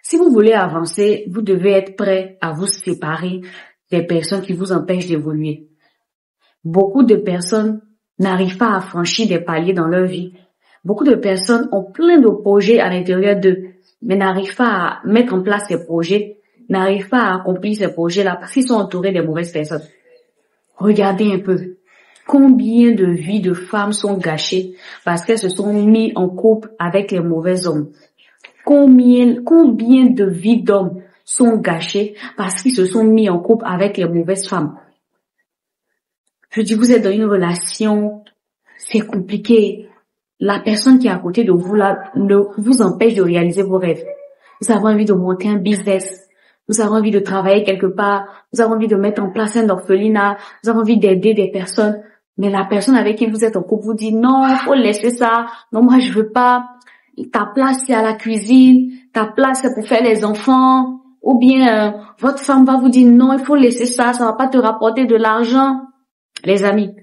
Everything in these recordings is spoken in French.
Si vous voulez avancer, vous devez être prêt à vous séparer des personnes qui vous empêchent d'évoluer. Beaucoup de personnes n'arrivent pas à franchir des paliers dans leur vie. Beaucoup de personnes ont plein de projets à l'intérieur d'eux, mais n'arrivent pas à mettre en place ces projets, n'arrivent pas à accomplir ces projets-là parce qu'ils sont entourés des mauvaises personnes. Regardez un peu. Combien de vies de femmes sont gâchées parce qu'elles se sont mises en couple avec les mauvais hommes? Combien de vies d'hommes sont gâchées parce qu'ils se sont mis en couple avec les mauvaises femmes? Je dis, vous êtes dans une relation, c'est compliqué. La personne qui est à côté de vous là ne vous empêche de réaliser vos rêves. Vous avez envie de monter un business. Vous avez envie de travailler quelque part. Vous avez envie de mettre en place un orphelinat. Vous avez envie d'aider des personnes. Mais la personne avec qui vous êtes en couple vous dit non, faut laisser ça. Non, moi je veux pas. Ta place c'est à la cuisine. Ta place c'est pour faire les enfants. Ou bien votre femme va vous dire non, il faut laisser ça. Ça va pas te rapporter de l'argent. Les amis,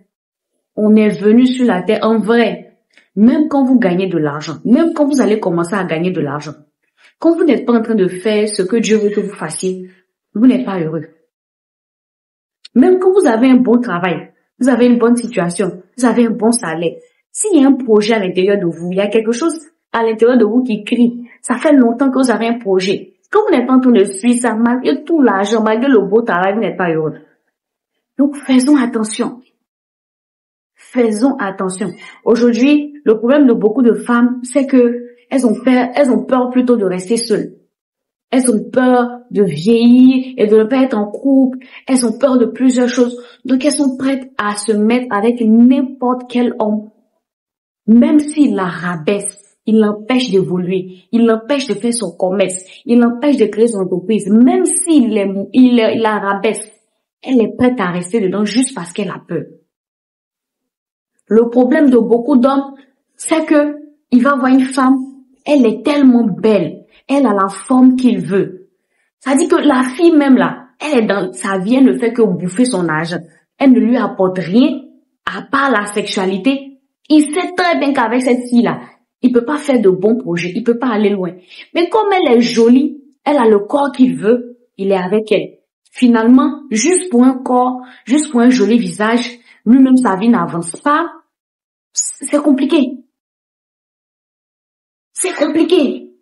on est venu sur la terre en vrai. Même quand vous gagnez de l'argent, même quand vous allez commencer à gagner de l'argent, quand vous n'êtes pas en train de faire ce que Dieu veut que vous fassiez, vous n'êtes pas heureux. Même quand vous avez un bon travail, vous avez une bonne situation, vous avez un bon salaire, s'il y a un projet à l'intérieur de vous, il y a quelque chose à l'intérieur de vous qui crie, ça fait longtemps que vous avez un projet. Quand vous n'êtes pas en train de suivre ça, malgré tout l'argent, malgré le beau travail, vous n'êtes pas heureux. Donc faisons attention. Faisons attention. Aujourd'hui, le problème de beaucoup de femmes, c'est que elles ont peur plutôt de rester seules. Elles ont peur de vieillir et de ne pas être en couple. Elles ont peur de plusieurs choses. Donc elles sont prêtes à se mettre avec n'importe quel homme. Même s'il la rabaisse, il l'empêche d'évoluer, il l'empêche de faire son commerce, il l'empêche de créer son entreprise. Même s'il la rabaisse, elle est prête à rester dedans juste parce qu'elle a peur. Le problème de beaucoup d'hommes, c'est que il va voir une femme, elle est tellement belle, elle a la forme qu'il veut. Ça dit que la fille même là, elle est dans sa vie, elle ne fait que bouffer son argent. Elle ne lui apporte rien à part la sexualité. Il sait très bien qu'avec cette fille-là, il peut pas faire de bons projets, il peut pas aller loin. Mais comme elle est jolie, elle a le corps qu'il veut, il est avec elle. Finalement, juste pour un corps, juste pour un joli visage, lui-même sa vie n'avance pas. C'est compliqué. C'est compliqué.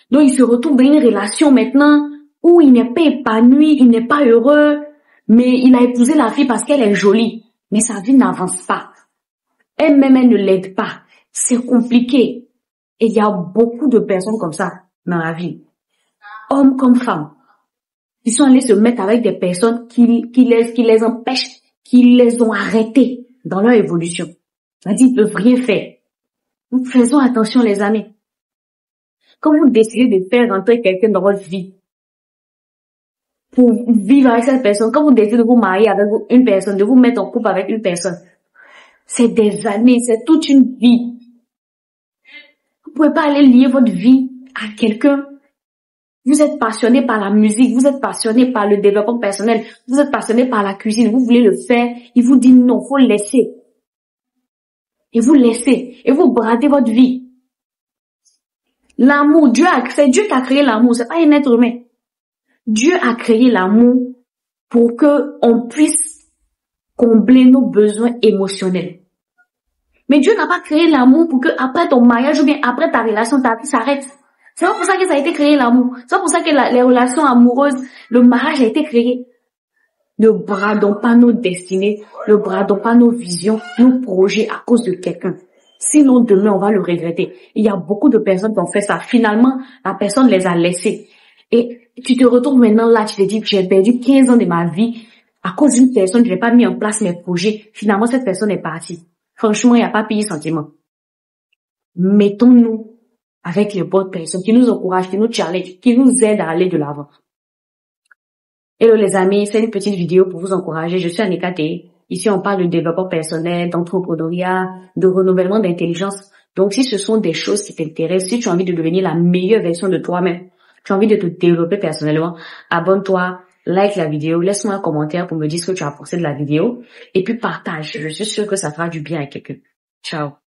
Donc il se retrouve dans une relation maintenant où il n'est pas épanoui, il n'est pas heureux, mais il a épousé la fille parce qu'elle est jolie. Mais sa vie n'avance pas. Elle-même, elle ne l'aide pas. C'est compliqué. Et il y a beaucoup de personnes comme ça dans la vie. Hommes comme femmes. Ils sont allés se mettre avec des personnes qui les empêchent, qui les ont arrêtés dans leur évolution. C'est-à-dire, ils peuvent rien faire. Donc, faisons attention, les amis. Quand vous décidez de faire rentrer quelqu'un dans votre vie, pour vivre avec cette personne, quand vous décidez de vous marier avec une personne, de vous mettre en couple avec une personne, c'est des années, c'est toute une vie. Vous pouvez pas aller lier votre vie à quelqu'un. Vous êtes passionné par la musique, vous êtes passionné par le développement personnel, vous êtes passionné par la cuisine, vous voulez le faire, il vous dit non, faut laisser. Et vous laissez, et vous bradez votre vie. L'amour, c'est Dieu qui a créé l'amour, c'est pas un être humain. Dieu a créé l'amour pour que on puisse combler nos besoins émotionnels. Mais Dieu n'a pas créé l'amour pour que après ton mariage ou bien après ta relation, ta vie s'arrête. C'est pas pour ça que ça a été créé l'amour. C'est pas pour ça que les relations amoureuses, le mariage a été créé. Ne bradons pas nos destinées, ne bradons pas nos visions, nos projets à cause de quelqu'un. Sinon, demain, on va le regretter. Il y a beaucoup de personnes qui ont fait ça. Finalement, la personne les a laissés. Et tu te retrouves maintenant là, tu te dis que j'ai perdu 15 ans de ma vie à cause d'une personne, je n'ai pas mis en place mes projets. Finalement, cette personne est partie. Franchement, il n'y a pas pire sentiment. Mettons-nous avec les bonnes personnes qui nous encouragent, qui nous challenge, qui nous aident à aller de l'avant. Hello les amis, c'est une petite vidéo pour vous encourager. Je suis Anika T. Ici, on parle de développement personnel, d'entrepreneuriat, de renouvellement d'intelligence. Donc, si ce sont des choses qui t'intéressent, si tu as envie de devenir la meilleure version de toi-même, tu as envie de te développer personnellement, abonne-toi, like la vidéo, laisse-moi un commentaire pour me dire ce que tu as pensé de la vidéo et puis partage. Je suis sûre que ça fera du bien à quelqu'un. Ciao.